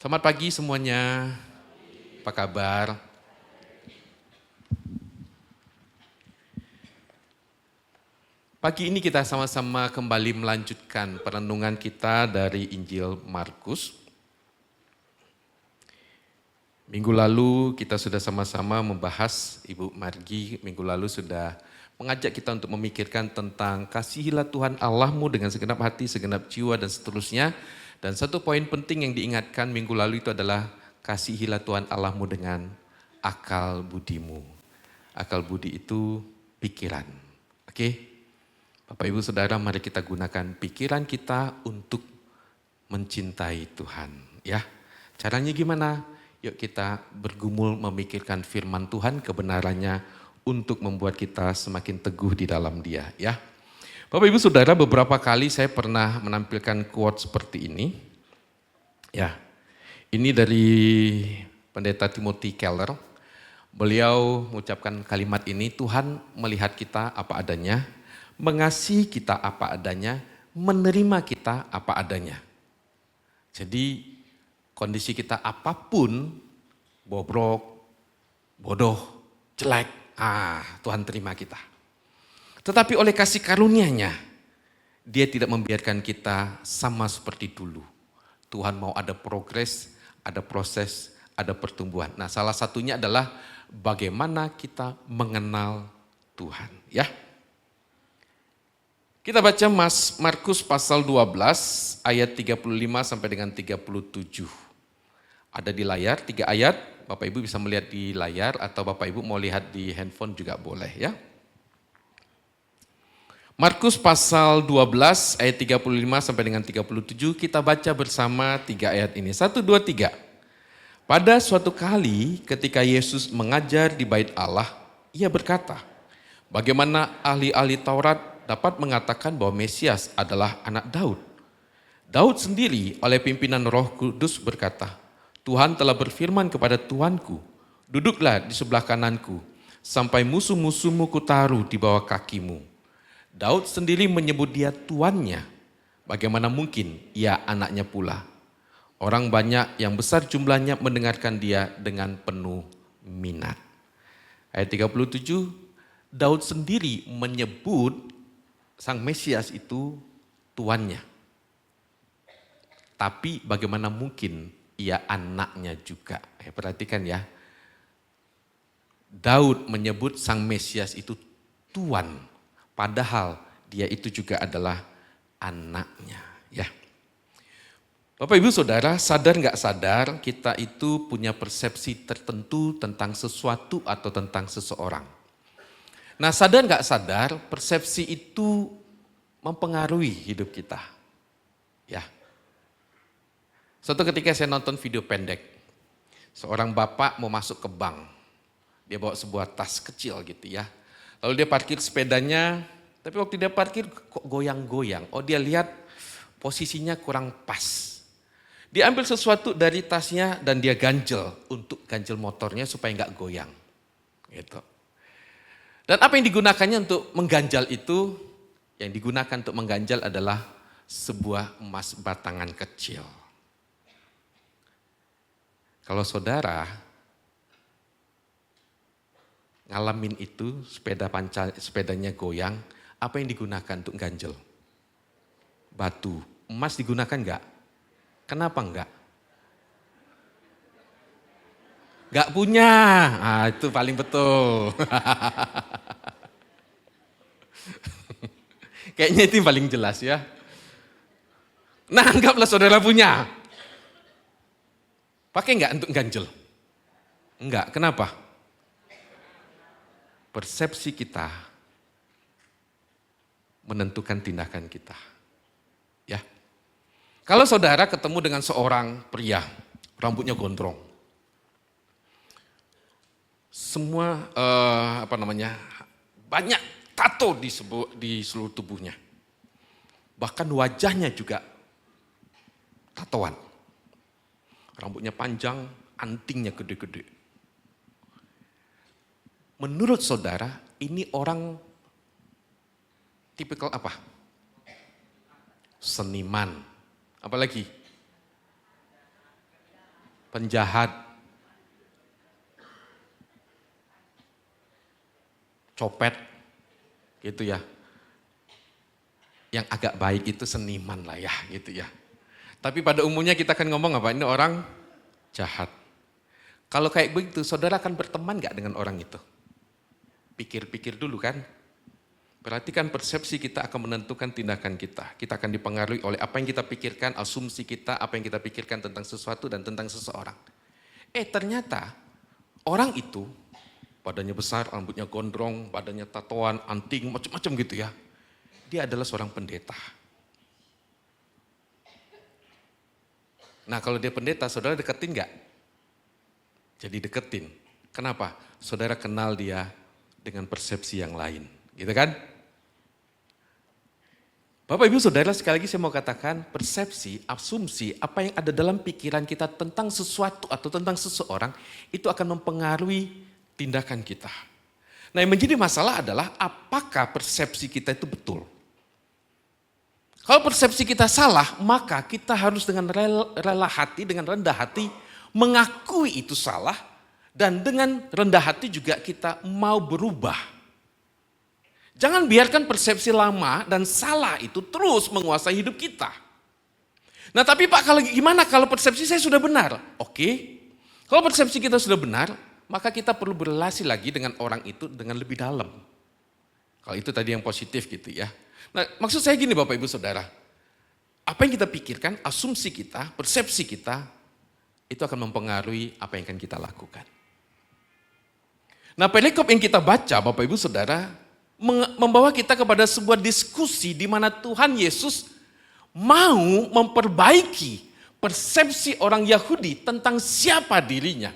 Selamat pagi semuanya, apa kabar? Pagi ini kita sama-sama kembali melanjutkan perenungan kita dari Injil Markus. Minggu lalu kita sudah sama-sama membahas, Ibu Margi minggu lalu sudah mengajak kita untuk memikirkan tentang kasihilah Tuhan Allahmu dengan segenap hati, segenap jiwa dan seterusnya. Dan satu poin penting yang diingatkan minggu lalu itu adalah kasihilah Tuhan Allahmu dengan akal budimu. Akal budi itu pikiran. Oke? Bapak Ibu Saudara, mari kita gunakan pikiran kita untuk mencintai Tuhan. Ya, caranya gimana? Yuk kita bergumul memikirkan firman Tuhan, kebenarannya untuk membuat kita semakin teguh di dalam Dia. Ya, Bapak Ibu Saudara, beberapa kali saya pernah menampilkan quote seperti ini. Ya, ini dari Pendeta Timothy Keller. Beliau mengucapkan kalimat ini, Tuhan melihat kita apa adanya, mengasihi kita apa adanya, menerima kita apa adanya. Jadi kondisi kita apapun, bobrok, bodoh, jelek, Tuhan terima kita. Tetapi oleh kasih karunia-Nya, Dia tidak membiarkan kita sama seperti dulu. Tuhan mau ada progres, ada proses, ada pertumbuhan. Nah, salah satunya adalah bagaimana kita mengenal Tuhan, ya. Kita baca Markus pasal 12 ayat 35 sampai dengan 37. Ada di layar 3 ayat, Bapak Ibu bisa melihat di layar atau Bapak Ibu mau lihat di handphone juga boleh ya. Markus pasal 12 ayat 35 sampai dengan 37 kita baca bersama 3 ayat ini. 1, 2, 3. Pada suatu kali ketika Yesus mengajar di bait Allah, Ia berkata, bagaimana ahli-ahli Taurat dapat mengatakan bahwa Mesias adalah anak Daud. Daud sendiri oleh pimpinan Roh Kudus berkata, Tuhan telah berfirman kepada Tuanku, duduklah di sebelah kananku, sampai musuh-musuhmu kutaruh di bawah kakimu. Daud sendiri menyebut dia tuannya, bagaimana mungkin ia anaknya pula. Orang banyak yang besar jumlahnya mendengarkan dia dengan penuh minat. Ayat 37, Daud sendiri menyebut Sang Mesias itu tuannya. Tapi bagaimana mungkin ia anaknya juga. Perhatikan ya. Daud menyebut Sang Mesias itu tuan. Padahal dia itu juga adalah anaknya. Ya. Bapak Ibu Saudara, sadar nggak sadar kita itu punya persepsi tertentu tentang sesuatu atau tentang seseorang. Nah, sadar nggak sadar, persepsi itu mempengaruhi hidup kita. Ya. Suatu ketika saya nonton video pendek, seorang bapak mau masuk ke bank, dia bawa sebuah tas kecil gitu ya. Lalu dia parkir sepedanya, tapi waktu dia parkir kok goyang-goyang. Oh, dia lihat posisinya kurang pas. Dia ambil sesuatu dari tasnya dan dia ganjel untuk ganjel motornya supaya nggak goyang. Gitu. Dan apa yang digunakannya untuk mengganjal itu, yang digunakan untuk mengganjal adalah sebuah emas batangan kecil. Kalau saudara ngalamin itu, sepedanya goyang, apa yang digunakan untuk ganjel? Batu. Emas digunakan enggak? Kenapa enggak? Enggak punya. Itu paling betul. Kayaknya itu yang paling jelas ya. Nah, anggaplah saudara punya. Pakai enggak untuk ganjel? Enggak, kenapa? Persepsi kita menentukan tindakan kita. Ya. Kalau saudara ketemu dengan seorang pria, rambutnya gondrong. Semua banyak tato di seluruh tubuhnya. Bahkan wajahnya juga tatoan. Rambutnya panjang, antingnya gede-gede. Menurut saudara, ini orang tipikal apa? Seniman. Apalagi? penjahat, copet, gitu ya. Yang agak baik itu seniman lah ya, gitu ya. Tapi pada umumnya kita akan ngomong apa? Ini orang jahat. Kalau kayak begitu, saudara akan berteman gak dengan orang itu? Pikir-pikir dulu kan. Perhatikan persepsi kita akan menentukan tindakan kita. Kita akan dipengaruhi oleh apa yang kita pikirkan, asumsi kita, apa yang kita pikirkan tentang sesuatu dan tentang seseorang. Ternyata orang itu badannya besar, rambutnya gondrong, badannya tatoan, anting, macam-macam gitu ya. Dia adalah seorang pendeta. Nah kalau dia pendeta, saudara deketin gak? Jadi deketin. Kenapa? Saudara kenal dia dengan persepsi yang lain. Gitu kan? Bapak Ibu Saudara, sekali lagi saya mau katakan persepsi, asumsi, apa yang ada dalam pikiran kita tentang sesuatu atau tentang seseorang itu akan mempengaruhi tindakan kita. Nah yang menjadi masalah adalah apakah persepsi kita itu betul. Kalau persepsi kita salah, maka kita harus dengan rela hati, dengan rendah hati mengakui itu salah dan dengan rendah hati juga kita mau berubah. Jangan biarkan persepsi lama dan salah itu terus menguasai hidup kita. Nah tapi Pak, kalau gimana kalau persepsi saya sudah benar? Oke, kalau persepsi kita sudah benar, maka kita perlu berrelasi lagi dengan orang itu dengan lebih dalam. Kalau itu tadi yang positif gitu ya. Nah maksud saya gini Bapak Ibu Saudara, apa yang kita pikirkan, asumsi kita, persepsi kita, itu akan mempengaruhi apa yang akan kita lakukan. Nah perikop yang kita baca Bapak Ibu Saudara, membawa kita kepada sebuah diskusi di mana Tuhan Yesus mau memperbaiki persepsi orang Yahudi tentang siapa dirinya.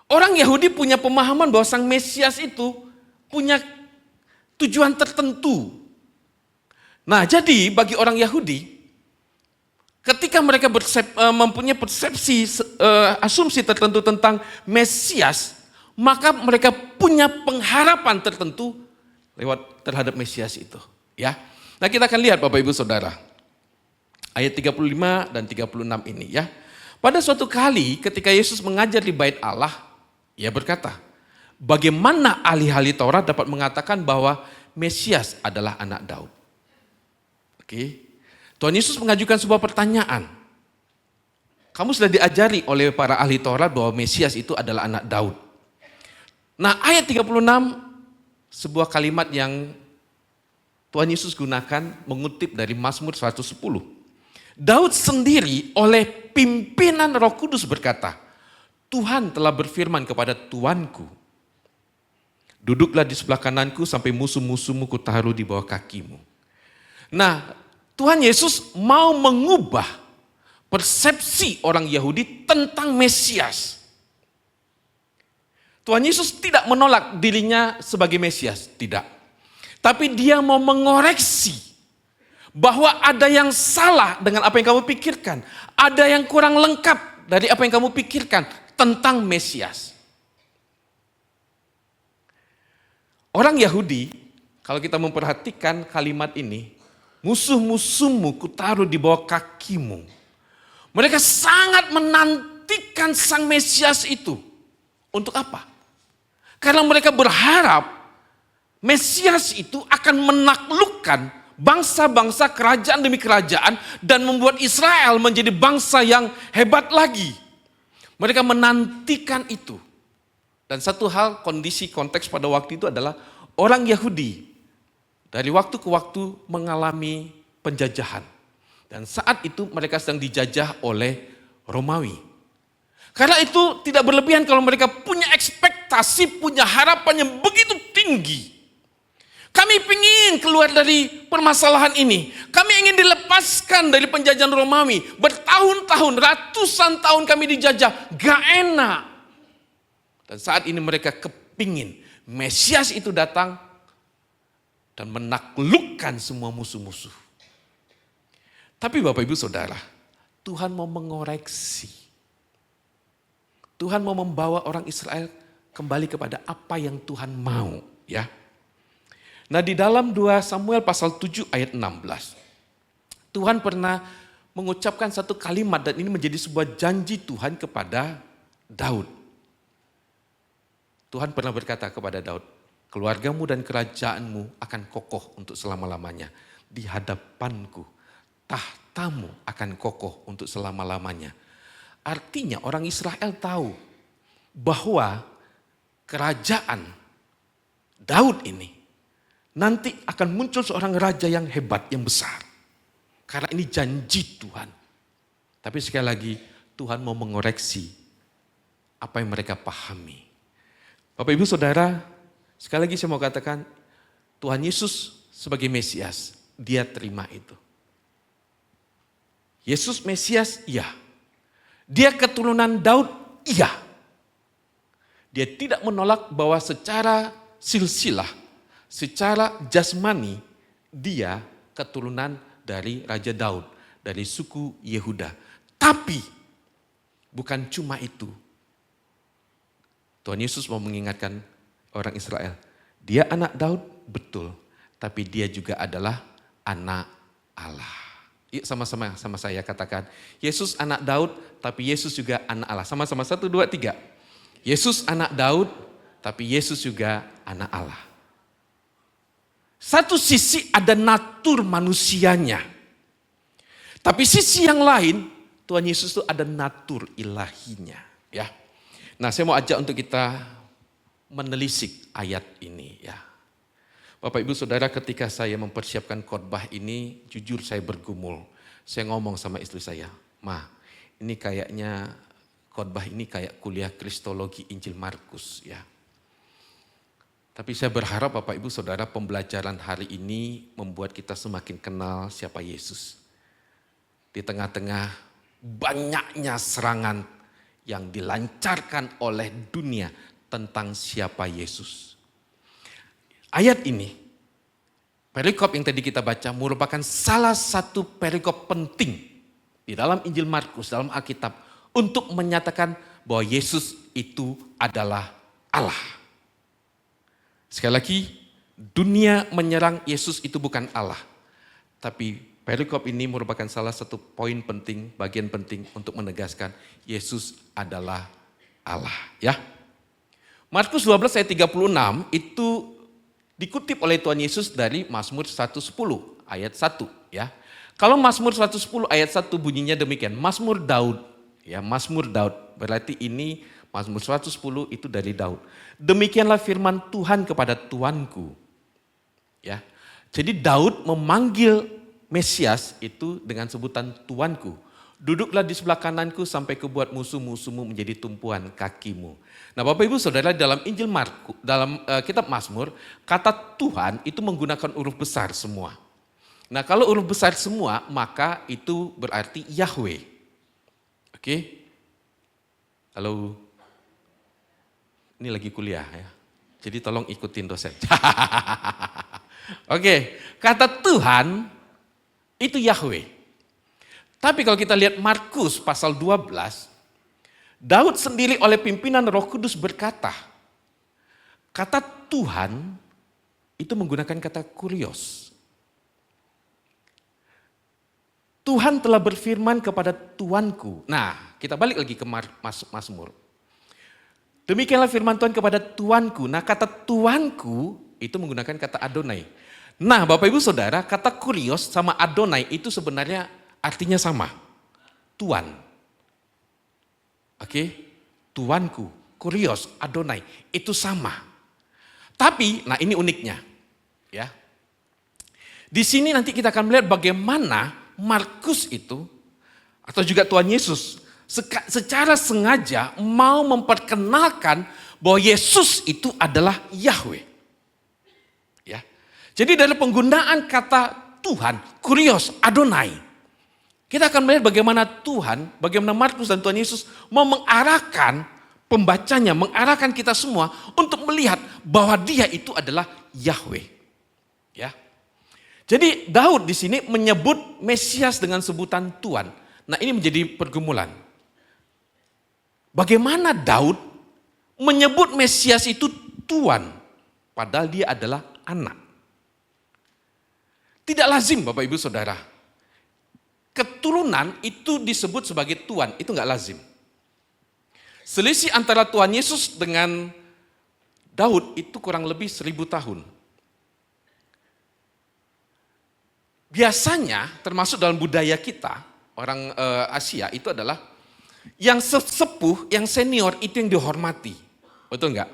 Orang Yahudi punya pemahaman bahwa Sang Mesias itu punya tujuan tertentu. Nah jadi bagi orang Yahudi, ketika mereka mempunyai persepsi, asumsi tertentu tentang Mesias, maka mereka punya pengharapan tertentu terhadap Mesias itu. Ya. Nah kita akan lihat Bapak Ibu Saudara, ayat 35 dan 36 ini ya. Pada suatu kali ketika Yesus mengajar di bait Allah, ia berkata, bagaimana ahli-ahli Taurat dapat mengatakan bahwa Mesias adalah anak Daud? Oke. Tuhan Yesus mengajukan sebuah pertanyaan. Kamu sudah diajari oleh para ahli Taurat bahwa Mesias itu adalah anak Daud. Nah ayat 36, sebuah kalimat yang Tuhan Yesus gunakan mengutip dari Mazmur 110. Daud sendiri oleh pimpinan Roh Kudus berkata, Tuhan telah berfirman kepada Tuanku, duduklah di sebelah kananku sampai musuh-musuhmu kutaruh di bawah kakimu. Nah Tuhan Yesus mau mengubah persepsi orang Yahudi tentang Mesias. Tuhan Yesus tidak menolak dirinya sebagai Mesias, tidak. Tapi dia mau mengoreksi bahwa ada yang salah dengan apa yang kamu pikirkan. Ada yang kurang lengkap dari apa yang kamu pikirkan tentang Mesias. Orang Yahudi, kalau kita memperhatikan kalimat ini, musuh-musuhmu kutaruh di bawah kakimu. Mereka sangat menantikan Sang Mesias itu. Untuk apa? Karena mereka berharap Mesias itu akan menaklukkan bangsa-bangsa kerajaan demi kerajaan dan membuat Israel menjadi bangsa yang hebat lagi. Mereka menantikan itu. Dan satu hal, kondisi konteks pada waktu itu adalah orang Yahudi dari waktu ke waktu mengalami penjajahan. Dan saat itu mereka sedang dijajah oleh Romawi. Karena itu tidak berlebihan kalau mereka punya ekspektasi, punya harapan yang begitu tinggi. Kami ingin keluar dari permasalahan ini. Kami ingin dilepaskan dari penjajahan Romawi. Bertahun-tahun, ratusan tahun kami dijajah, gak enak. Dan saat ini mereka kepingin Mesias itu datang dan menaklukkan semua musuh-musuh. Tapi Bapak Ibu Saudara, Tuhan mau mengoreksi. Tuhan mau membawa orang Israel kembali kepada apa yang Tuhan mau, ya. Nah, di dalam 2 Samuel pasal 7 ayat 16. Tuhan pernah mengucapkan satu kalimat dan ini menjadi sebuah janji Tuhan kepada Daud. Tuhan pernah berkata kepada Daud, keluargamu dan kerajaanmu akan kokoh untuk selama-lamanya. Di hadapanku, tahtamu akan kokoh untuk selama-lamanya. Artinya orang Israel tahu bahwa kerajaan Daud ini nanti akan muncul seorang raja yang hebat, yang besar. Karena ini janji Tuhan. Tapi sekali lagi Tuhan mau mengoreksi apa yang mereka pahami. Bapak Ibu Saudara, sekali lagi saya mau katakan Tuhan Yesus sebagai Mesias, dia terima itu. Yesus Mesias, iya. Dia keturunan Daud, iya. Dia tidak menolak bahwa secara silsilah, secara jasmani, dia keturunan dari Raja Daud, dari suku Yehuda. Tapi bukan cuma itu. Tuhan Yesus mau mengingatkan orang Israel, dia anak Daud, betul. Tapi dia juga adalah anak Allah. Yuk sama-sama sama saya katakan, Yesus anak Daud, tapi Yesus juga anak Allah. Sama-sama 1, 2, 3. Yesus anak Daud, tapi Yesus juga anak Allah. Satu sisi ada natur manusianya. Tapi sisi yang lain, Tuhan Yesus itu ada natur ilahinya. Ya. Nah, saya mau ajak untuk kita menelisik ayat ini. Ya. Bapak Ibu Saudara, ketika saya mempersiapkan khotbah ini, jujur saya bergumul. Saya ngomong sama istri saya, Ma, ini kayaknya khotbah ini kayak kuliah Kristologi Injil Markus. Ya. Tapi saya berharap Bapak Ibu Saudara pembelajaran hari ini membuat kita semakin kenal siapa Yesus. Di tengah-tengah banyaknya serangan yang dilancarkan oleh dunia tentang siapa Yesus. Ayat ini, perikop yang tadi kita baca merupakan salah satu perikop penting di dalam Injil Markus, dalam Alkitab untuk menyatakan bahwa Yesus itu adalah Allah. Sekali lagi, dunia menyerang Yesus itu bukan Allah. Tapi perikop ini merupakan salah satu poin penting, bagian penting untuk menegaskan Yesus adalah Allah. Ya. Markus 12 ayat 36 itu dikutip oleh Tuhan Yesus dari Mazmur 110 ayat 1. Ya. Kalau Mazmur 110 ayat 1 bunyinya demikian, Mazmur Daud. Ya, Mazmur Daud, berarti ini Mazmur 110 itu dari Daud. Demikianlah firman Tuhan kepada Tuanku. Ya. Jadi Daud memanggil Mesias itu dengan sebutan Tuanku. Duduklah di sebelah kananku sampai kubuat musuh-musuhmu menjadi tumpuan kakimu. Nah, Bapak Ibu Saudara, dalam Injil Markus, dalam kitab Mazmur, kata Tuhan itu menggunakan huruf besar semua. Nah, kalau huruf besar semua, maka itu berarti Yahweh. Oke? Halo. Ini lagi kuliah ya. Jadi tolong ikutin dosen. Oke, kata Tuhan itu Yahweh. Tapi kalau kita lihat Markus pasal 12, Daud sendiri oleh pimpinan Roh Kudus berkata, kata Tuhan itu menggunakan kata kurios. Tuhan telah berfirman kepada Tuanku. Nah, kita balik lagi ke Mazmur. Demikianlah firman Tuhan kepada Tuanku. Nah, kata Tuanku itu menggunakan kata Adonai. Nah, Bapak Ibu Saudara, kata kurios sama Adonai itu sebenarnya artinya sama. Tuan. Oke? Tuanku, kurios, Adonai, itu sama. Tapi, nah ini uniknya. Ya. Di sini nanti kita akan melihat bagaimana Markus itu, atau juga Tuhan Yesus, secara sengaja mau memperkenalkan bahwa Yesus itu adalah Yahweh. Ya. Jadi dari penggunaan kata Tuhan, kurios, Adonai, kita akan melihat bagaimana Tuhan, bagaimana Markus dan Tuhan Yesus mau mengarahkan pembacanya, mengarahkan kita semua untuk melihat bahwa dia itu adalah Yahweh. Ya. Jadi Daud di sini menyebut Mesias dengan sebutan Tuan. Nah, ini menjadi pergumulan. Bagaimana Daud menyebut Mesias itu Tuan, padahal dia adalah anak. Tidak lazim Bapak Ibu Saudara. keturunan itu disebut sebagai Tuhan, itu nggak lazim. Selisih antara Tuhan Yesus dengan Daud itu kurang lebih 1000 tahun. Biasanya termasuk dalam budaya kita, orang Asia itu adalah yang sepuh, yang senior itu yang dihormati. Betul nggak?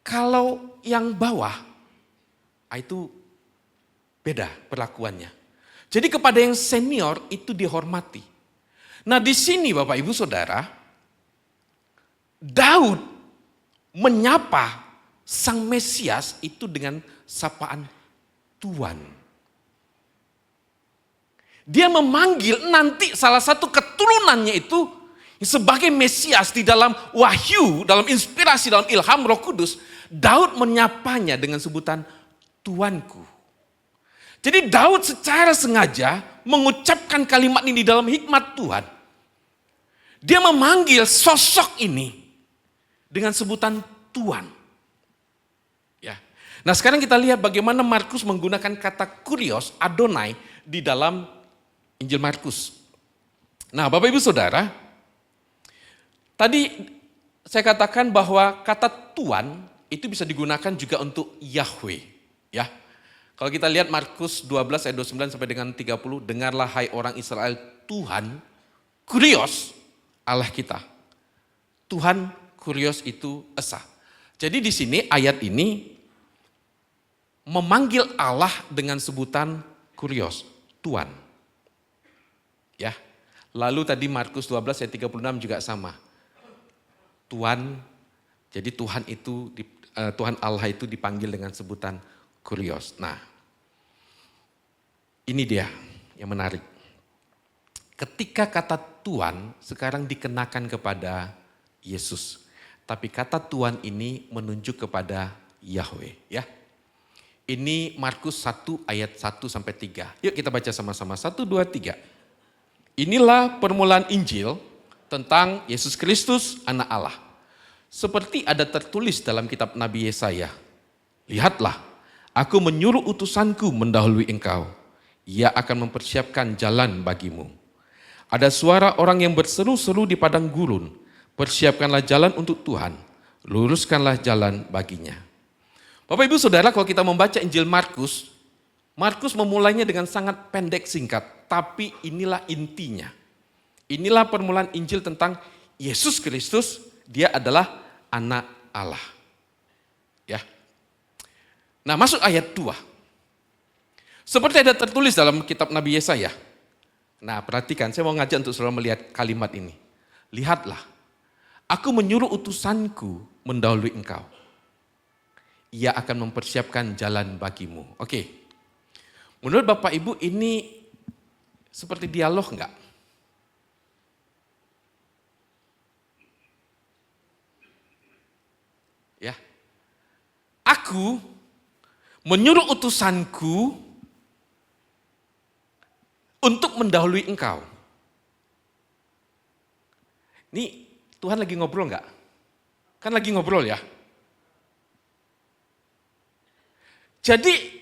Kalau yang bawah, itu beda perlakuannya. Jadi kepada yang senior itu dihormati. Nah di sini Bapak Ibu Saudara, Daud menyapa Sang Mesias itu dengan sapaan Tuan. Dia memanggil nanti salah satu keturunannya itu sebagai Mesias di dalam wahyu, dalam inspirasi, dalam ilham Roh Kudus. Daud menyapanya dengan sebutan Tuanku. Jadi Daud secara sengaja mengucapkan kalimat ini dalam hikmat Tuhan. Dia memanggil sosok ini dengan sebutan Tuan. Ya. Nah sekarang kita lihat bagaimana Markus menggunakan kata kurios, Adonai di dalam Injil Markus. Nah Bapak Ibu Saudara, tadi saya katakan bahwa kata Tuan itu bisa digunakan juga untuk Yahweh. Ya. Kalau kita lihat Markus 12 ayat 29 sampai dengan 30, dengarlah hai orang Israel, Tuhan kurios Allah kita. Tuhan kurios itu esa. Jadi di sini ayat ini memanggil Allah dengan sebutan kurios, Tuhan. Ya. Lalu tadi Markus 12 ayat 36 juga sama. Tuhan, jadi Tuhan itu Tuhan Allah itu dipanggil dengan sebutan kurios. Nah, ini dia yang menarik. Ketika kata Tuhan sekarang dikenakan kepada Yesus. Tapi kata Tuhan ini menunjuk kepada Yahweh. Ya. Ini Markus 1 ayat 1 sampai 3. Yuk kita baca sama-sama. 1, 2, 3. Inilah permulaan Injil tentang Yesus Kristus anak Allah. Seperti ada tertulis dalam kitab Nabi Yesaya. Lihatlah, aku menyuruh utusanku mendahului engkau. Ia akan mempersiapkan jalan bagimu. Ada suara orang yang berseru-seru di padang gurun. Persiapkanlah jalan untuk Tuhan. Luruskanlah jalan baginya. Bapak Ibu Saudara, kalau kita membaca Injil Markus, Markus memulainya dengan sangat pendek singkat. Tapi inilah intinya. Inilah permulaan Injil tentang Yesus Kristus. Dia adalah anak Allah. Ya. Nah masuk ayat 2. Seperti ada tertulis dalam kitab Nabi Yesaya. Nah perhatikan, saya mau ngajak untuk saudara melihat kalimat ini. Lihatlah, aku menyuruh utusanku mendahului engkau. Ia akan mempersiapkan jalan bagimu. Oke, menurut Bapak Ibu ini seperti dialog enggak? Ya, aku menyuruh utusanku untuk mendahului engkau. Ini Tuhan lagi ngobrol enggak? Kan lagi ngobrol ya. Jadi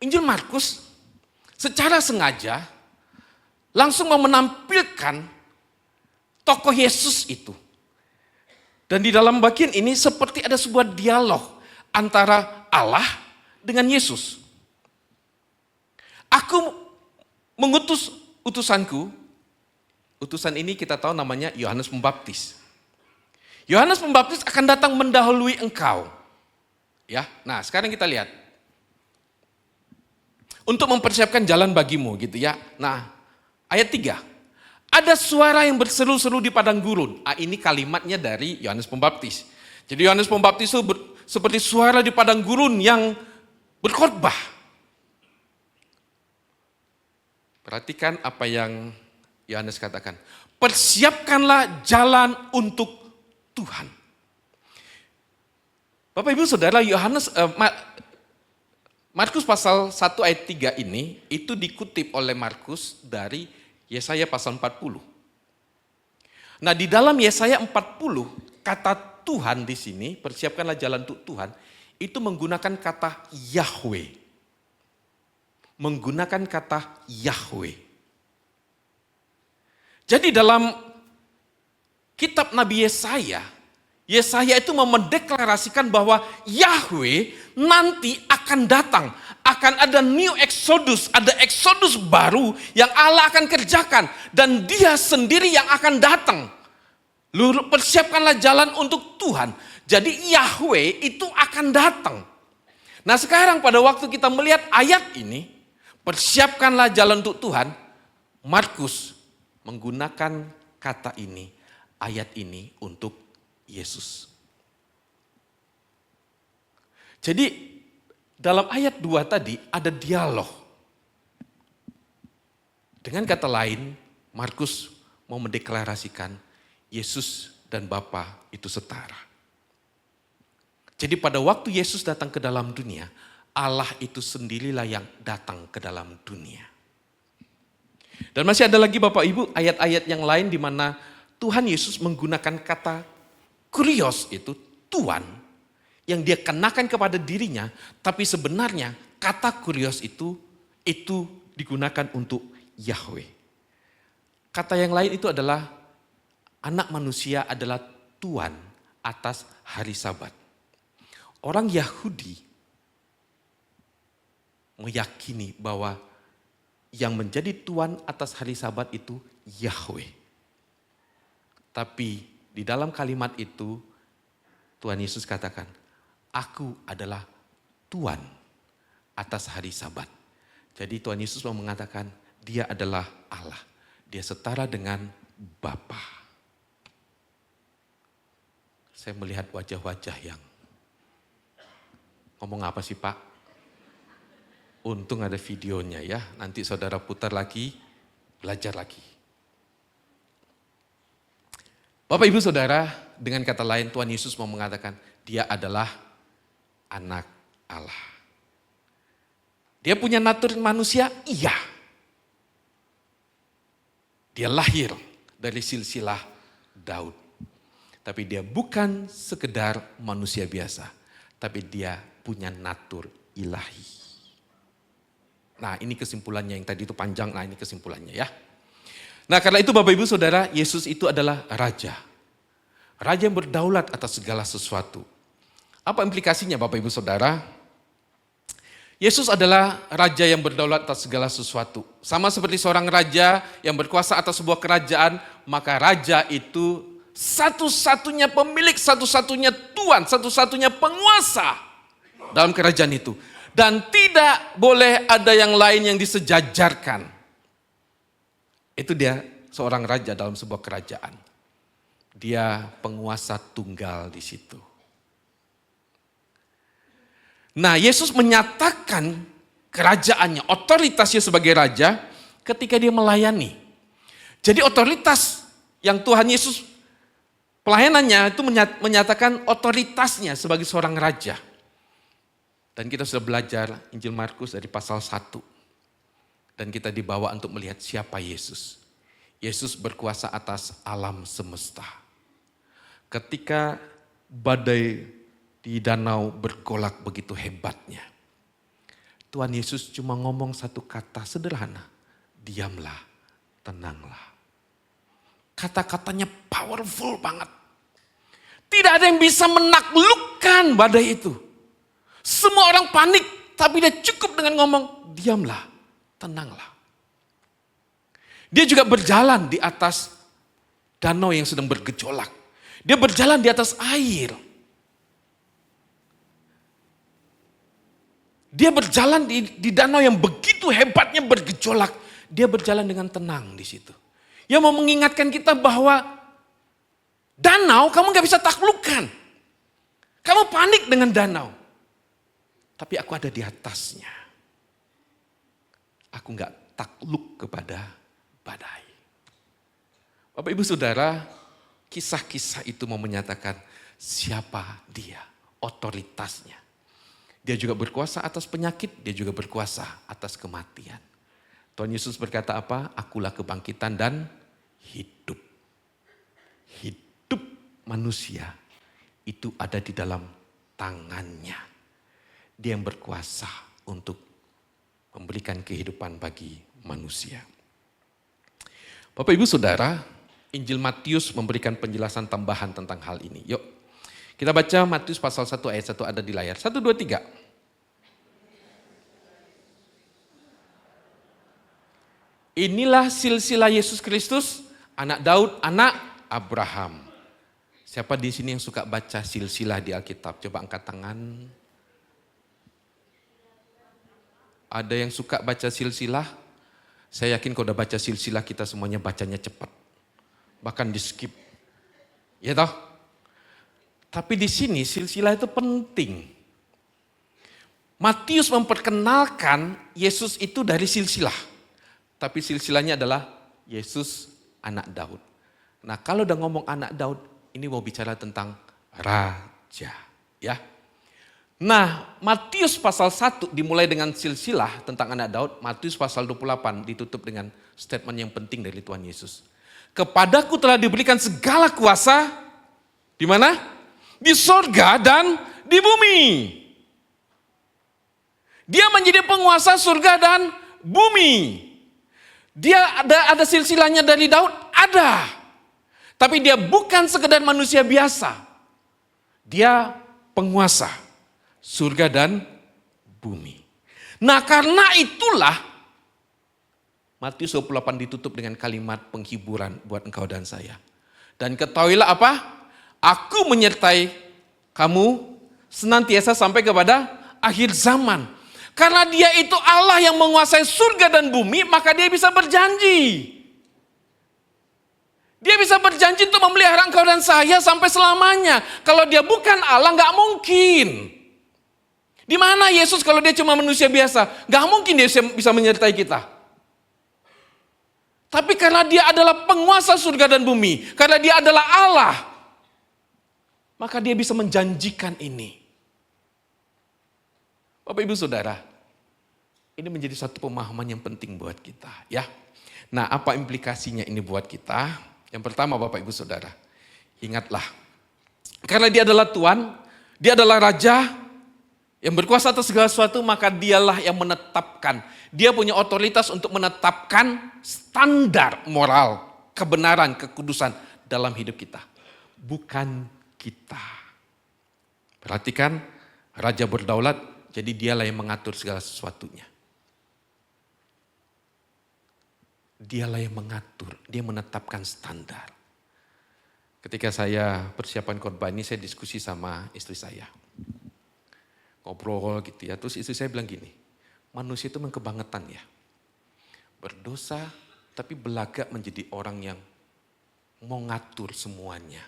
Injil Markus secara sengaja langsung mau menampilkan tokoh Yesus itu. Dan di dalam bagian ini seperti ada sebuah dialog antara Allah dengan Yesus. Aku mengutus utusanku. Utusan ini kita tahu namanya Yohanes Pembaptis. Yohanes Pembaptis akan datang mendahului engkau. Ya, nah sekarang kita lihat. Untuk mempersiapkan jalan bagimu gitu ya. Nah, ayat 3. Ada suara yang berseru-seru di padang gurun. Ini kalimatnya dari Yohanes Pembaptis. Jadi Yohanes Pembaptis itu seperti suara di padang gurun yang berkhotbah. Perhatikan apa yang Yohanes katakan. Persiapkanlah jalan untuk Tuhan. Bapak Ibu Saudara, Markus pasal 1 ayat 3 ini itu dikutip oleh Markus dari Yesaya pasal 40. Nah, di dalam Yesaya 40 kata Tuhan di sini, persiapkanlah jalan untuk Tuhan, itu menggunakan kata Yahweh. menggunakan kata Yahweh. Jadi dalam kitab Nabi Yesaya itu mendeklarasikan bahwa Yahweh nanti akan datang. Akan ada new exodus, ada exodus baru yang Allah akan kerjakan. Dan dia sendiri yang akan datang. Persiapkanlah jalan untuk Tuhan. Jadi Yahweh itu akan datang. Nah sekarang pada waktu kita melihat ayat ini, persiapkanlah jalan untuk Tuhan, Markus menggunakan kata ini, ayat ini untuk Yesus. Jadi dalam ayat 2 tadi ada dialog. Dengan kata lain, Markus mau mendeklarasikan Yesus dan Bapa itu setara. Jadi pada waktu Yesus datang ke dalam dunia, Allah itu sendirilah yang datang ke dalam dunia. Dan masih ada lagi Bapak Ibu ayat-ayat yang lain di mana Tuhan Yesus menggunakan kata kurios itu Tuhan yang dia kenakan kepada dirinya, tapi sebenarnya kata kurios itu digunakan untuk Yahweh. Kata yang lain itu adalah anak manusia adalah Tuhan atas hari Sabat. Orang Yahudi meyakini bahwa yang menjadi Tuhan atas hari Sabat itu Yahweh. Tapi di dalam kalimat itu Tuhan Yesus katakan, aku adalah Tuhan atas hari Sabat. Jadi Tuhan Yesus mau mengatakan dia adalah Allah. Dia setara dengan Bapa. Saya melihat wajah-wajah yang ngomong apa sih Pak? Untung ada videonya ya. Nanti saudara putar lagi, belajar lagi. Bapak Ibu Saudara, dengan kata lain Tuhan Yesus mau mengatakan dia adalah anak Allah. Dia punya natur manusia? Iya. Dia lahir dari silsilah Daud. Tapi dia bukan sekedar manusia biasa. Tapi dia punya natur ilahi. Nah ini kesimpulannya yang tadi itu panjang, nah ini kesimpulannya ya. Nah karena itu Bapak Ibu Saudara, Yesus itu adalah Raja. Raja yang berdaulat atas segala sesuatu. Apa implikasinya Bapak Ibu Saudara? Yesus adalah Raja yang berdaulat atas segala sesuatu. Sama seperti seorang raja yang berkuasa atas sebuah kerajaan, maka Raja itu satu-satunya pemilik, satu-satunya Tuhan, satu-satunya penguasa dalam kerajaan itu. Dan tidak boleh ada yang lain yang disejajarkan. Itu dia seorang raja dalam sebuah kerajaan. Dia penguasa tunggal di situ. Nah Yesus menyatakan kerajaannya, otoritasnya sebagai raja ketika dia melayani. Jadi otoritas yang Tuhan Yesus pelayanannya itu menyatakan otoritasnya sebagai seorang raja. Dan kita sudah belajar Injil Markus dari pasal 1. Dan kita dibawa untuk melihat siapa Yesus. Yesus berkuasa atas alam semesta. Ketika badai di danau bergolak begitu hebatnya. Tuhan Yesus cuma ngomong satu kata sederhana. Diamlah, tenanglah. Kata-katanya powerful banget. Tidak ada yang bisa menaklukkan badai itu. Semua orang panik, tapi dia cukup dengan ngomong, diamlah, tenanglah. Dia juga berjalan di atas danau yang sedang bergejolak. Dia berjalan di atas air. Dia berjalan di danau yang begitu hebatnya bergejolak. Dia berjalan dengan tenang di situ. Yang mau mengingatkan kita bahwa danau kamu gak bisa taklukkan. Kamu panik dengan danau. Tapi aku ada di atasnya. Aku gak takluk kepada badai. Bapak Ibu Saudara, kisah-kisah itu mau menyatakan siapa dia, otoritasnya. Dia juga berkuasa atas penyakit, dia juga berkuasa atas kematian. Tuhan Yesus berkata apa? Akulah kebangkitan dan hidup. Hidup manusia itu ada di dalam tangannya. Dia yang berkuasa untuk memberikan kehidupan bagi manusia. Bapak Ibu Saudara, Injil Matius memberikan penjelasan tambahan tentang hal ini. Yuk, kita baca Matius pasal 1 ayat 1 ada di layar. 1, 2, 3. Inilah silsilah Yesus Kristus, anak Daud, anak Abraham. Siapa di sini yang suka baca silsilah di Alkitab? Coba angkat tangan. Ada yang suka baca silsilah? Saya yakin kalau udah baca silsilah kita semuanya bacanya cepat. Bahkan di skip. Ya toh? Tapi di sini silsilah itu penting. Matius memperkenalkan Yesus itu dari silsilah. Tapi silsilahnya adalah Yesus anak Daud. Nah kalau udah ngomong anak Daud, ini mau bicara tentang raja. Ya. Nah, Matius pasal 1 dimulai dengan silsilah tentang anak Daud. Matius pasal 28 ditutup dengan statement yang penting dari Tuhan Yesus. Kepadaku telah diberikan segala kuasa, di mana? Di sorga dan di bumi. Dia menjadi penguasa surga dan bumi. Dia ada silsilahnya dari Daud? Ada. Tapi dia bukan sekedar manusia biasa. Dia penguasa surga dan bumi. Nah karena itulah Matius 28 ditutup dengan kalimat penghiburan buat engkau dan saya. Dan ketahuilah apa? Aku menyertai kamu senantiasa sampai kepada akhir zaman. Karena dia itu Allah yang menguasai surga dan bumi, maka dia bisa berjanji. Dia bisa berjanji untuk memelihara engkau dan saya sampai selamanya. Kalau dia bukan Allah, nggak mungkin. Di mana Yesus kalau dia cuma manusia biasa? Gak mungkin dia bisa menyertai kita. Tapi karena dia adalah penguasa surga dan bumi, karena dia adalah Allah, maka dia bisa menjanjikan ini. Bapak Ibu Saudara, ini menjadi satu pemahaman yang penting buat kita. Ya. Nah apa implikasinya ini buat kita? Yang pertama Bapak Ibu Saudara, ingatlah. Karena dia adalah Tuhan, dia adalah Raja, yang berkuasa atas segala sesuatu, maka dialah yang menetapkan. Dia punya otoritas untuk menetapkan standar moral, kebenaran, kekudusan dalam hidup kita. Bukan kita. Perhatikan, Raja berdaulat, jadi dialah yang mengatur segala sesuatunya. Dialah yang mengatur, dia menetapkan standar. Ketika saya persiapan khotbah ini, saya diskusi sama istri saya. Ngobrol gitu ya, terus istri saya bilang gini, manusia itu memang kebangetan ya. Berdosa tapi belagak menjadi orang yang mau ngatur semuanya.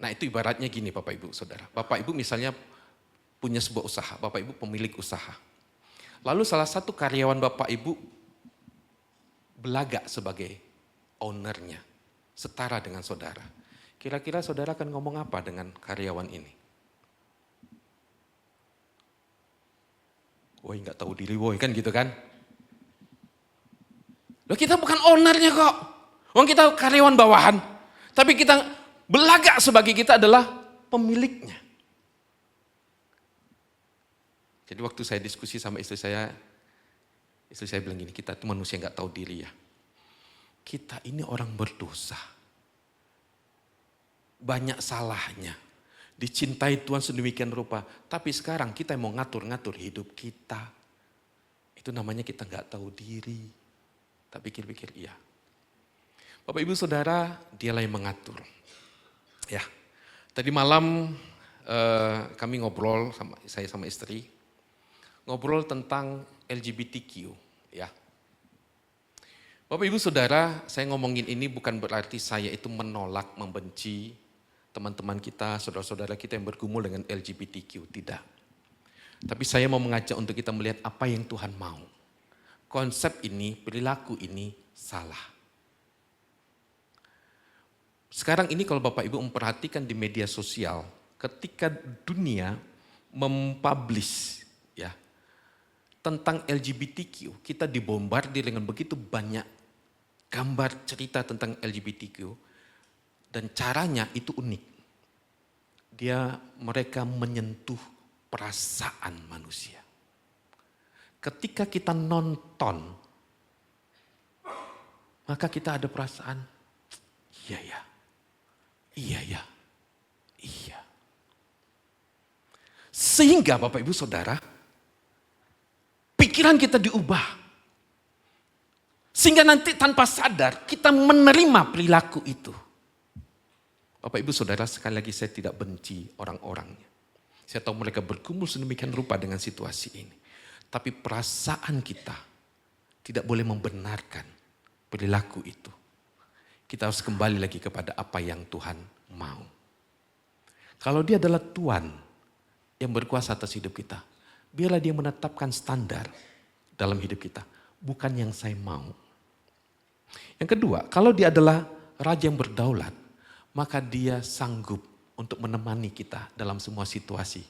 Nah itu ibaratnya gini Bapak Ibu Saudara. Bapak Ibu misalnya punya sebuah usaha, Bapak Ibu pemilik usaha. Lalu salah satu karyawan Bapak Ibu belagak sebagai ownernya, setara dengan saudara. Kira-kira saudara akan ngomong apa dengan karyawan ini? Woi nggak tahu diri woi kan gitu kan. Loh kita bukan ownernya kok. Wong kita karyawan bawahan. Tapi kita belagak sebagai kita adalah pemiliknya. Jadi waktu saya diskusi sama istri saya bilang gini, kita itu manusia nggak tahu diri ya. Kita ini orang berdosa. Banyak salahnya. Dicintai Tuhan sedemikian rupa. Tapi sekarang kita mau ngatur-ngatur hidup kita. Itu namanya kita nggak tahu diri. Tapi pikir-pikir iya. Bapak Ibu Saudara, dialah yang mengatur. Ya, tadi malam kami ngobrol saya sama istri. Ngobrol tentang LGBTQ. Ya. Bapak Ibu Saudara, saya ngomongin ini bukan berarti saya itu menolak, membenci teman-teman kita, saudara-saudara kita yang bergumul dengan LGBTQ, tidak. Tapi saya mau mengajak untuk kita melihat apa yang Tuhan mau. Konsep ini, perilaku ini salah. Sekarang ini kalau Bapak Ibu memperhatikan di media sosial, ketika dunia mempublish ya tentang LGBTQ, kita dibombardir dengan begitu banyak gambar cerita tentang LGBTQ. Dan caranya itu unik. Mereka menyentuh perasaan manusia. ketika kita nonton, maka kita ada perasaan, iya ya, iya ya, iya. Sehingga Bapak Ibu Saudara, pikiran kita diubah. Sehingga nanti tanpa sadar kita menerima perilaku itu. Bapak Ibu Saudara, sekali lagi saya tidak benci orang-orangnya. Saya tahu mereka bergumul sedemikian rupa dengan situasi ini. Tapi perasaan kita tidak boleh membenarkan perilaku itu. Kita harus kembali lagi kepada apa yang Tuhan mau. Kalau Dia adalah Tuhan yang berkuasa atas hidup kita, biarlah Dia menetapkan standar dalam hidup kita. Bukan yang saya mau. Yang kedua, kalau Dia adalah Raja yang berdaulat, maka Dia sanggup untuk menemani kita dalam semua situasi.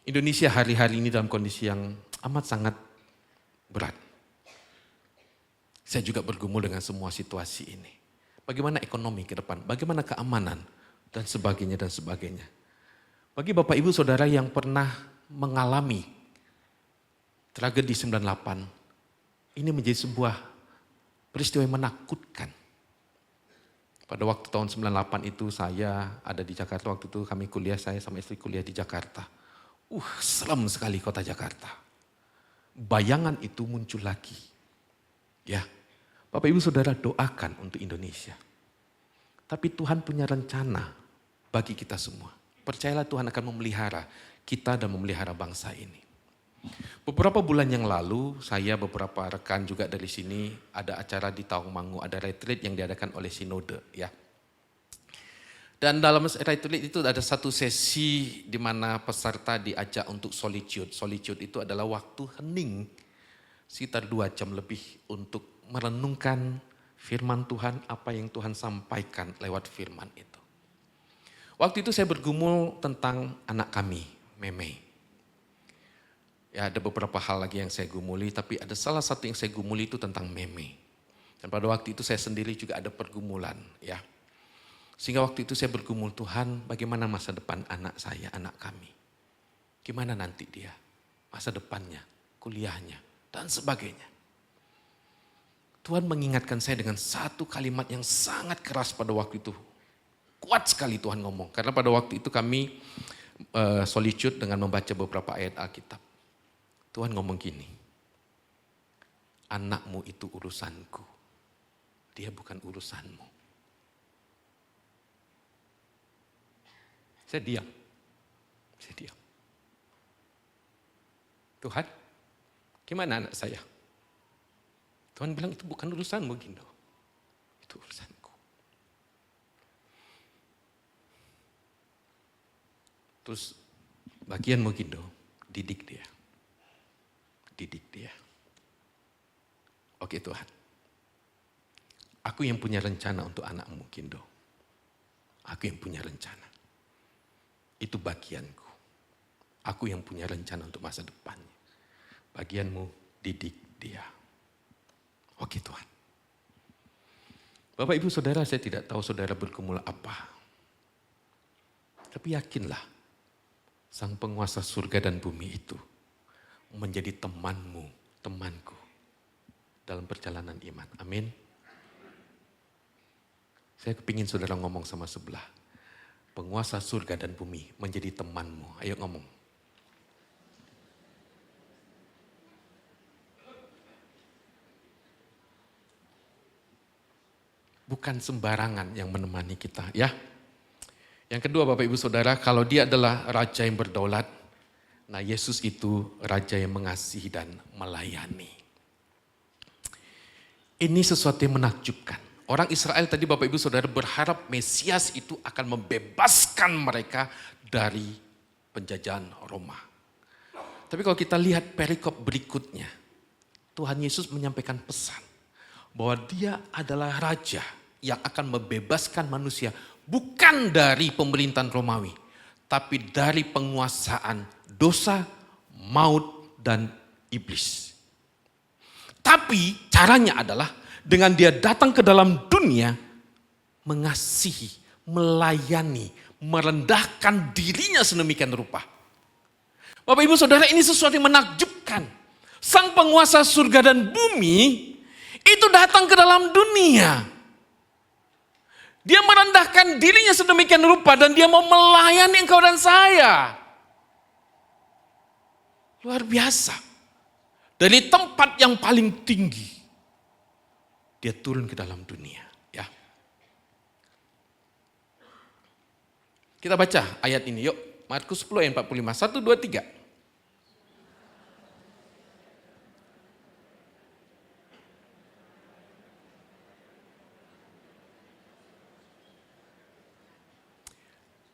Indonesia hari-hari ini dalam kondisi yang amat sangat berat. Saya juga bergumul dengan semua situasi ini. Bagaimana ekonomi ke depan, bagaimana keamanan, dan sebagainya dan sebagainya. Bagi Bapak Ibu Saudara yang pernah mengalami tragedi 98, ini menjadi sebuah peristiwa yang menakutkan. Pada waktu tahun 98 itu saya ada di Jakarta, waktu itu kami kuliah, saya sama istri kuliah di Jakarta. Seram sekali kota Jakarta. Bayangan itu muncul lagi. Ya, Bapak Ibu Saudara doakan untuk Indonesia. Tapi Tuhan punya rencana bagi kita semua. Percayalah Tuhan akan memelihara kita dan memelihara bangsa ini. Beberapa bulan yang lalu saya beberapa rekan juga dari sini ada acara di Tawangmangu, ada retreat yang diadakan oleh Sinode ya. Dan dalam retreat itu ada satu sesi di mana peserta diajak untuk solitude. Solitude itu adalah waktu hening sekitar 2 jam lebih untuk merenungkan firman Tuhan, apa yang Tuhan sampaikan lewat firman itu. Waktu itu saya bergumul tentang anak kami, Meme. Ya ada beberapa hal lagi yang saya gumuli, tapi ada salah satu yang saya gumuli itu tentang Meme. Dan pada waktu itu saya sendiri juga ada pergumulan ya. Sehingga waktu itu saya bergumul, Tuhan bagaimana masa depan anak saya, anak kami. Gimana nanti dia, masa depannya, kuliahnya, dan sebagainya. Tuhan mengingatkan saya dengan satu kalimat yang sangat keras pada waktu itu. Kuat sekali Tuhan ngomong, karena pada waktu itu kami solitude dengan membaca beberapa ayat Alkitab. Tuhan ngomong gini, anakmu itu urusanku, dia bukan urusanmu. Saya diam. Tuhan, gimana anak saya? Tuhan bilang itu bukan urusanmu Gindo, itu urusanku. Terus bagianmu Gindo, didik dia. Oke Tuhan, aku yang punya rencana untuk anakmu Gindo. Aku yang punya rencana. Itu bagianku. Aku yang punya rencana untuk masa depannya. Bagianmu didik dia. Oke Tuhan. Bapak Ibu Saudara, saya tidak tahu saudara bergumul apa. Tapi yakinlah, Sang Penguasa surga dan bumi itu menjadi temanmu, temanku dalam perjalanan iman. Amin. Saya kepingin saudara ngomong sama sebelah. Penguasa surga dan bumi menjadi temanmu. Ayo ngomong. Bukan sembarangan yang menemani kita ya. Yang kedua Bapak Ibu Saudara, kalau dia adalah Raja yang berdaulat, nah Yesus itu Raja yang mengasihi dan melayani. Ini sesuatu yang menakjubkan. Orang Israel tadi Bapak Ibu Saudara berharap Mesias itu akan membebaskan mereka dari penjajahan Roma. Tapi kalau kita lihat perikop berikutnya, Tuhan Yesus menyampaikan pesan bahwa dia adalah Raja yang akan membebaskan manusia bukan dari pemerintahan Romawi, tapi dari penguasaan dosa, maut, dan iblis. Tapi caranya adalah dengan dia datang ke dalam dunia, mengasihi, melayani, merendahkan dirinya sedemikian rupa. Bapak Ibu Saudara, ini sesuatu yang menakjubkan. Sang penguasa surga dan bumi itu datang ke dalam dunia. Dia merendahkan dirinya sedemikian rupa dan dia mau melayani engkau dan saya. Luar biasa. Dari tempat yang paling tinggi, dia turun ke dalam dunia. Ya. Kita baca ayat ini yuk. Markus 10 ayat 45. 1, 2, 3.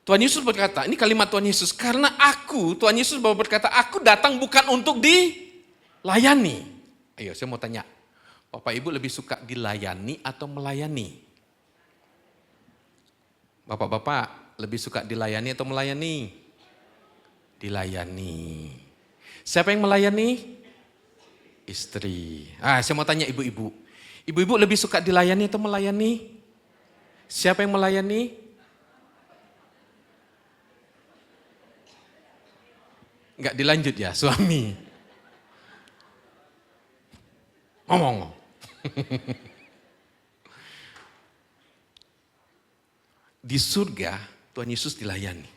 Tuhan Yesus berkata, ini kalimat Tuhan Yesus, karena Tuhan Yesus berkata, aku datang bukan untuk dilayani. Ayo saya mau tanya, Bapak Ibu lebih suka dilayani atau melayani? Bapak-bapak lebih suka dilayani atau melayani? Dilayani. Siapa yang melayani? Istri. Saya mau tanya ibu-ibu. Ibu-ibu lebih suka dilayani atau melayani? Siapa yang melayani? Enggak dilanjut ya, suami. Ngomong. Di surga, Tuhan Yesus dilayani.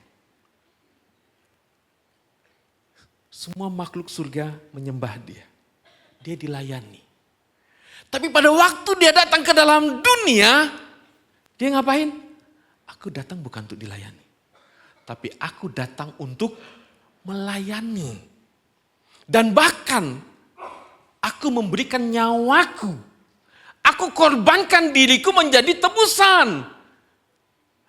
Semua makhluk surga menyembah dia. Dia dilayani. Tapi pada waktu dia datang ke dalam dunia, dia ngapain? Aku datang bukan untuk dilayani. Tapi aku datang untuk melayani. Dan bahkan aku memberikan nyawaku. Aku korbankan diriku menjadi tebusan.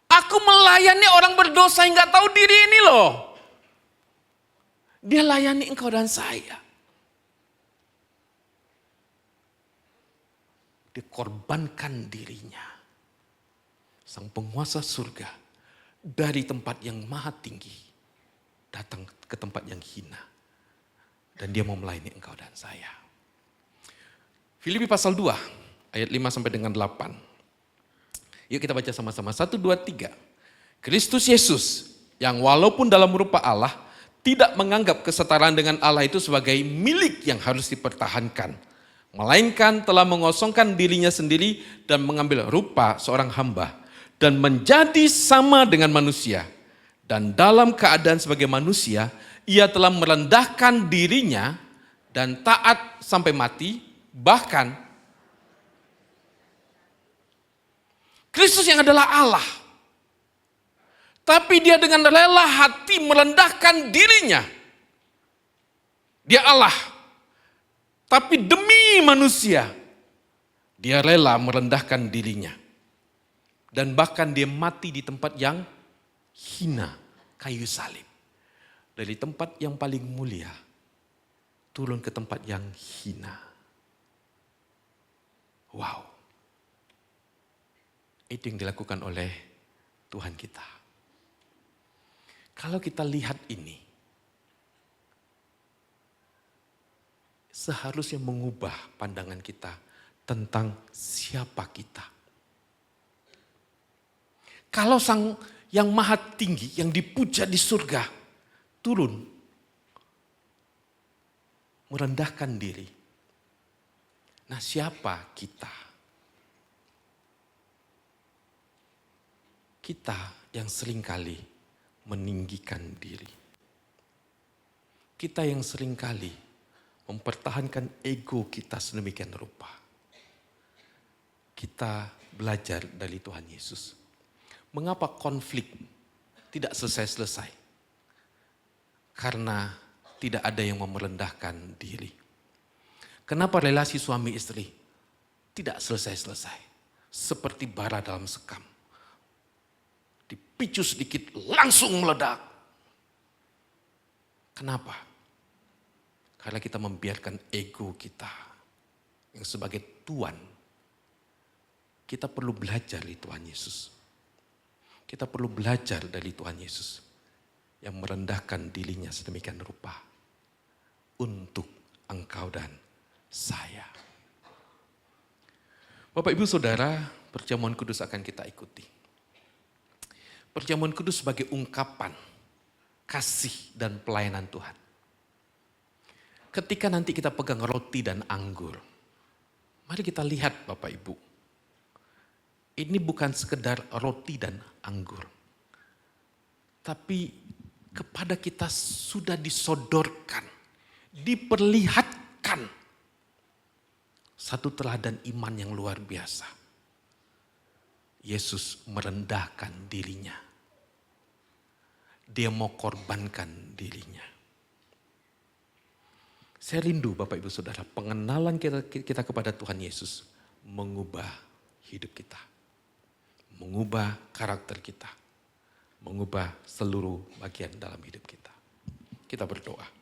Aku melayani orang berdosa yang gak tahu diri ini loh. Dia layani engkau dan saya. Dia korbankan dirinya. Sang penguasa surga dari tempat yang maha tinggi datang ke tempat yang hina. Dan dia mau melayani engkau dan saya. Filipi pasal 2 ayat 5 sampai dengan 8. Yuk kita baca sama-sama. 1, 2, 3. Kristus Yesus yang walaupun dalam rupa Allah tidak menganggap kesetaraan dengan Allah itu sebagai milik yang harus dipertahankan. Melainkan telah mengosongkan dirinya sendiri dan mengambil rupa seorang hamba. Dan menjadi sama dengan manusia. Dan dalam keadaan sebagai manusia, ia telah merendahkan dirinya dan taat sampai mati. Bahkan Kristus yang adalah Allah. Tapi dia dengan rela hati merendahkan dirinya. Dia Allah. Tapi demi manusia, dia rela merendahkan dirinya. Dan bahkan dia mati di tempat yang hina, kayu salib. Dari tempat yang paling mulia, turun ke tempat yang hina. Wow. Itu yang dilakukan oleh Tuhan kita. Kalau kita lihat ini, seharusnya mengubah pandangan kita tentang siapa kita. Kalau sang yang maha tinggi, yang dipuja di surga, turun, merendahkan diri. Nah, siapa kita? Kita yang seringkali meninggikan diri. Kita yang seringkali mempertahankan ego kita sedemikian rupa. Kita belajar dari Tuhan Yesus. Mengapa konflik tidak selesai-selesai? Karena tidak ada yang merendahkan diri. Kenapa relasi suami istri tidak selesai-selesai? Seperti bara dalam sekam. Dipicu sedikit langsung meledak. Kenapa? Karena kita membiarkan ego kita yang sebagai Tuhan. Kita perlu belajar dari Tuhan Yesus. Kita perlu belajar dari Tuhan Yesus yang merendahkan dirinya sedemikian rupa untuk engkau dan saya. Bapak Ibu Saudara, perjamuan kudus akan kita ikuti. Perjamuan kudus sebagai ungkapan kasih dan pelayanan Tuhan. Ketika nanti kita pegang roti dan anggur, mari kita lihat Bapak Ibu. Ini bukan sekedar roti dan anggur. Tapi kepada kita sudah disodorkan, diperlihatkan satu teladan iman yang luar biasa. Yesus merendahkan dirinya. Dia mau korbankan dirinya. Saya rindu Bapak Ibu Saudara, pengenalan kita kepada Tuhan Yesus mengubah hidup kita. Mengubah karakter kita. Mengubah seluruh bagian dalam hidup kita. Kita berdoa.